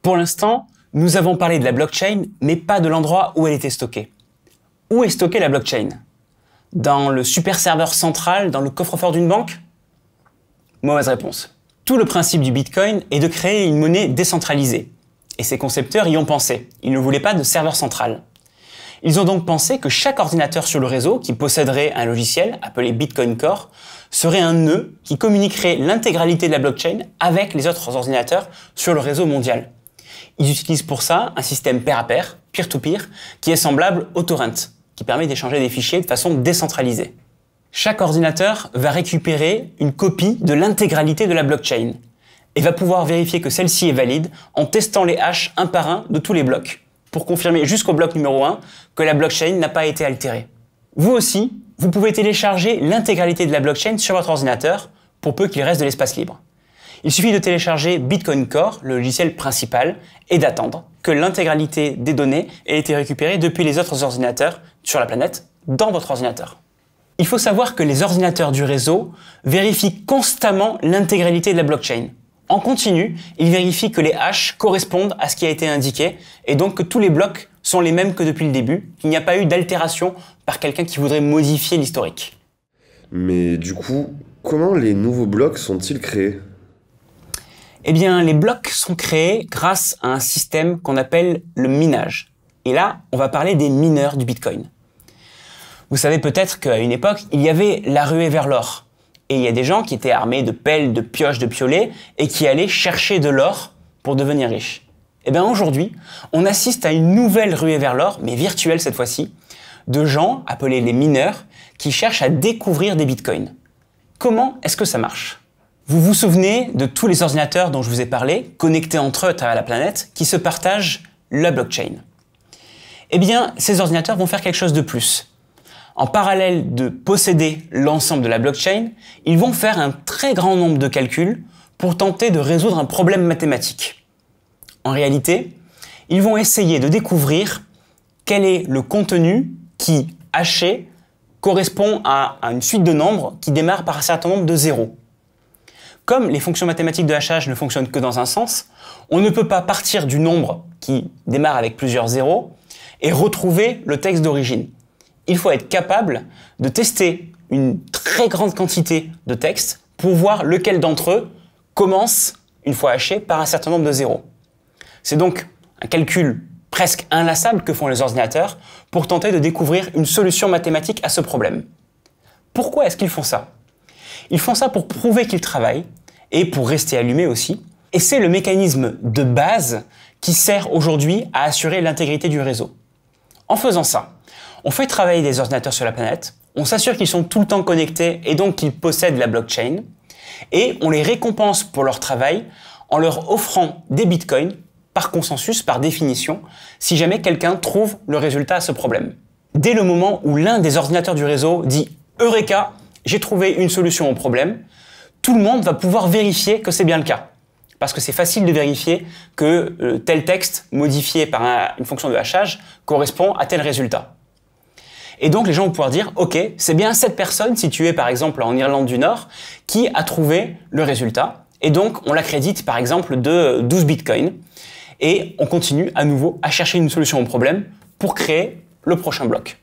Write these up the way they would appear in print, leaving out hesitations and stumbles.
Pour l'instant, nous avons parlé de la blockchain, mais pas de l'endroit où elle était stockée. Où est stockée la blockchain? Dans le super serveur central, dans le coffre-fort d'une banque? Mauvaise réponse. Tout le principe du Bitcoin est de créer une monnaie décentralisée. Et ses concepteurs y ont pensé. Ils ne voulaient pas de serveur central. Ils ont donc pensé que chaque ordinateur sur le réseau qui posséderait un logiciel appelé Bitcoin Core serait un nœud qui communiquerait l'intégralité de la blockchain avec les autres ordinateurs sur le réseau mondial. Ils utilisent pour ça un système pair à pair, peer-to-peer, qui est semblable au torrent, qui permet d'échanger des fichiers de façon décentralisée. Chaque ordinateur va récupérer une copie de l'intégralité de la blockchain et va pouvoir vérifier que celle-ci est valide en testant les hashes un par un de tous les blocs, pour confirmer jusqu'au bloc numéro 1 que la blockchain n'a pas été altérée. Vous aussi, vous pouvez télécharger l'intégralité de la blockchain sur votre ordinateur pour peu qu'il reste de l'espace libre. Il suffit de télécharger Bitcoin Core, le logiciel principal, et d'attendre que l'intégralité des données ait été récupérée depuis les autres ordinateurs sur la planète dans votre ordinateur. Il faut savoir que les ordinateurs du réseau vérifient constamment l'intégralité de la blockchain. En continu, ils vérifient que les hashes correspondent à ce qui a été indiqué et donc que tous les blocs sont les mêmes que depuis le début, qu'il n'y a pas eu d'altération par quelqu'un qui voudrait modifier l'historique. Mais du coup, comment les nouveaux blocs sont-ils créés? Eh bien, les blocs sont créés grâce à un système qu'on appelle le minage. Et là, on va parler des mineurs du Bitcoin. Vous savez peut-être qu'à une époque, il y avait la ruée vers l'or. Et il y a des gens qui étaient armés de pelles, de pioches, de piolets et qui allaient chercher de l'or pour devenir riches. Et bien aujourd'hui, on assiste à une nouvelle ruée vers l'or, mais virtuelle cette fois-ci, de gens appelés les mineurs qui cherchent à découvrir des bitcoins. Comment est-ce que ça marche? Vous vous souvenez de tous les ordinateurs dont je vous ai parlé, connectés entre eux à travers la planète, qui se partagent la blockchain? Eh bien, ces ordinateurs vont faire quelque chose de plus. En parallèle de posséder l'ensemble de la blockchain, ils vont faire un très grand nombre de calculs pour tenter de résoudre un problème mathématique. En réalité, ils vont essayer de découvrir quel est le contenu qui, haché, correspond à une suite de nombres qui démarre par un certain nombre de zéros. Comme les fonctions mathématiques de hachage ne fonctionnent que dans un sens, on ne peut pas partir du nombre qui démarre avec plusieurs zéros et retrouver le texte d'origine. Il faut être capable de tester une très grande quantité de textes pour voir lequel d'entre eux commence, une fois haché, par un certain nombre de zéros. C'est donc un calcul presque inlassable que font les ordinateurs pour tenter de découvrir une solution mathématique à ce problème. Pourquoi est-ce qu'ils font ça? Ils font ça pour prouver qu'ils travaillent et pour rester allumés aussi. Et c'est le mécanisme de base qui sert aujourd'hui à assurer l'intégrité du réseau. En faisant ça, on fait travailler des ordinateurs sur la planète, on s'assure qu'ils sont tout le temps connectés et donc qu'ils possèdent la blockchain, et on les récompense pour leur travail en leur offrant des bitcoins, par consensus, par définition, si jamais quelqu'un trouve le résultat à ce problème. Dès le moment où l'un des ordinateurs du réseau dit « Eureka, j'ai trouvé une solution au problème », tout le monde va pouvoir vérifier que c'est bien le cas. Parce que c'est facile de vérifier que tel texte modifié par une fonction de hachage correspond à tel résultat. Et donc les gens vont pouvoir dire « Ok, c'est bien cette personne située par exemple en Irlande du Nord qui a trouvé le résultat. » Et donc on l'accrédite par exemple de 12 bitcoins. Et on continue à nouveau à chercher une solution au problème pour créer le prochain bloc.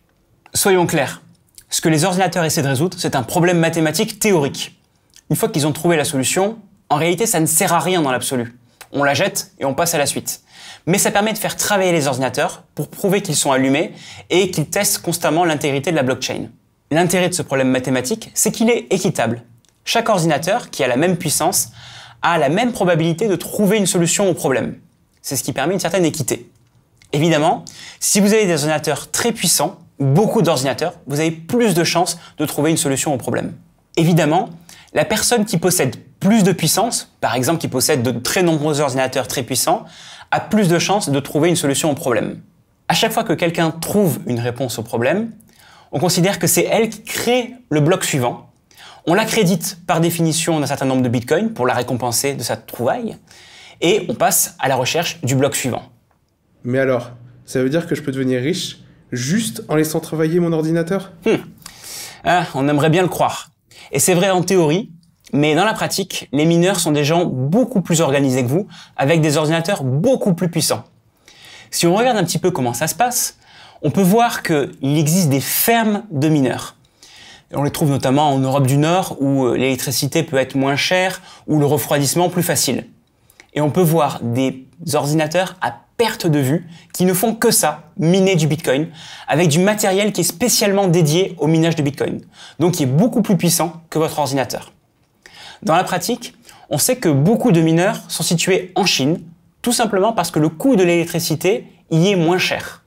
Soyons clairs, ce que les ordinateurs essaient de résoudre, c'est un problème mathématique théorique. Une fois qu'ils ont trouvé la solution, en réalité ça ne sert à rien dans l'absolu. On la jette et on passe à la suite. Mais ça permet de faire travailler les ordinateurs pour prouver qu'ils sont allumés et qu'ils testent constamment l'intégrité de la blockchain. L'intérêt de ce problème mathématique, c'est qu'il est équitable. Chaque ordinateur qui a la même puissance a la même probabilité de trouver une solution au problème. C'est ce qui permet une certaine équité. Évidemment, si vous avez des ordinateurs très puissants, beaucoup d'ordinateurs, vous avez plus de chances de trouver une solution au problème. Évidemment, la personne qui possède plus de puissance, par exemple qui possède de très nombreux ordinateurs très puissants, a plus de chances de trouver une solution au problème. À chaque fois que quelqu'un trouve une réponse au problème, on considère que c'est elle qui crée le bloc suivant. On l'accrédite par définition d'un certain nombre de bitcoins pour la récompenser de sa trouvaille, et on passe à la recherche du bloc suivant. Mais alors, ça veut dire que je peux devenir riche juste en laissant travailler mon ordinateur? On aimerait bien le croire. Et c'est vrai en théorie, Mais dans la pratique, les mineurs sont des gens beaucoup plus organisés que vous, avec des ordinateurs beaucoup plus puissants. Si on regarde un petit peu comment ça se passe, on peut voir qu'il existe des fermes de mineurs. On les trouve notamment en Europe du Nord, où l'électricité peut être moins chère, ou le refroidissement plus facile. Et on peut voir des ordinateurs à perte de vue qui ne font que ça, miner du Bitcoin, avec du matériel qui est spécialement dédié au minage de Bitcoin, donc qui est beaucoup plus puissant que votre ordinateur. Dans la pratique, on sait que beaucoup de mineurs sont situés en Chine, tout simplement parce que le coût de l'électricité y est moins cher.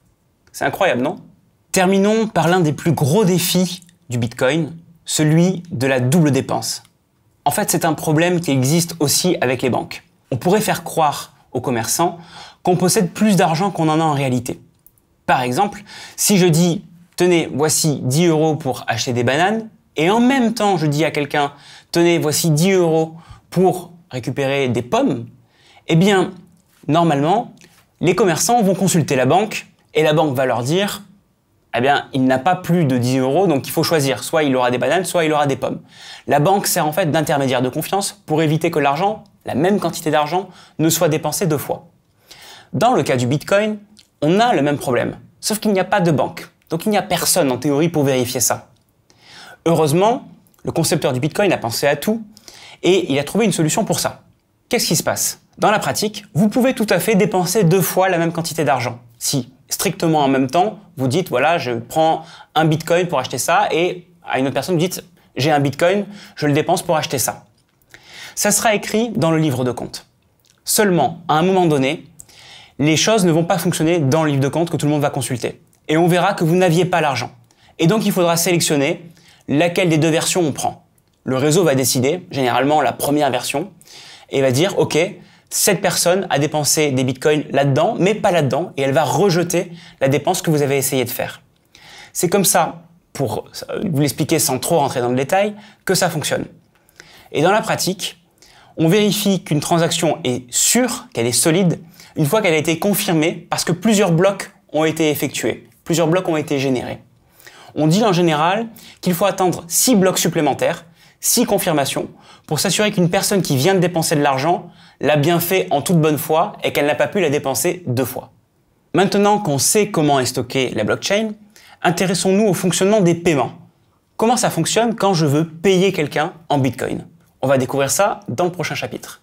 C'est incroyable, non? Terminons par l'un des plus gros défis du Bitcoin, celui de la double dépense. En fait, c'est un problème qui existe aussi avec les banques. On pourrait faire croire aux commerçants qu'on possède plus d'argent qu'on en a en réalité. Par exemple, si je dis « Tenez, voici 10 € pour acheter des bananes » et en même temps je dis à quelqu'un « Tenez, voici 10 € pour récupérer des pommes », eh bien, normalement, les commerçants vont consulter la banque et la banque va leur dire « Eh bien, il n'a pas plus de 10 €, donc il faut choisir. Soit il aura des bananes, soit il aura des pommes. » La banque sert en fait d'intermédiaire de confiance pour éviter que l'argent, la même quantité d'argent, ne soit dépensé deux fois. Dans le cas du Bitcoin, on a le même problème, sauf qu'il n'y a pas de banque. Donc il n'y a personne en théorie pour vérifier ça. Heureusement, le concepteur du Bitcoin a pensé à tout et il a trouvé une solution pour ça. Qu'est-ce qui se passe? Dans la pratique, vous pouvez tout à fait dépenser deux fois la même quantité d'argent. Si, strictement en même temps, vous dites, voilà, je prends un Bitcoin pour acheter ça, et à une autre personne, vous dites, j'ai un Bitcoin, je le dépense pour acheter ça. Ça sera écrit dans le livre de compte. Seulement, à un moment donné, les choses ne vont pas fonctionner dans le livre de compte que tout le monde va consulter. Et on verra que vous n'aviez pas l'argent. Et donc, il faudra sélectionner laquelle des deux versions on prend. Le réseau va décider, généralement la première version, et va dire, OK, cette personne a dépensé des bitcoins là-dedans, mais pas là-dedans, et elle va rejeter la dépense que vous avez essayé de faire. C'est comme ça, pour vous l'expliquer sans trop rentrer dans le détail, que ça fonctionne. Et dans la pratique, on vérifie qu'une transaction est sûre, qu'elle est solide, une fois qu'elle a été confirmée, parce que plusieurs blocs ont été effectués, plusieurs blocs ont été générés. On dit en général qu'il faut attendre 6 blocs supplémentaires, 6 confirmations, pour s'assurer qu'une personne qui vient de dépenser de l'argent l'a bien fait en toute bonne foi et qu'elle n'a pas pu la dépenser deux fois. Maintenant qu'on sait comment est stockée la blockchain, intéressons-nous au fonctionnement des paiements. Comment ça fonctionne quand je veux payer quelqu'un en Bitcoin? On va découvrir ça dans le prochain chapitre.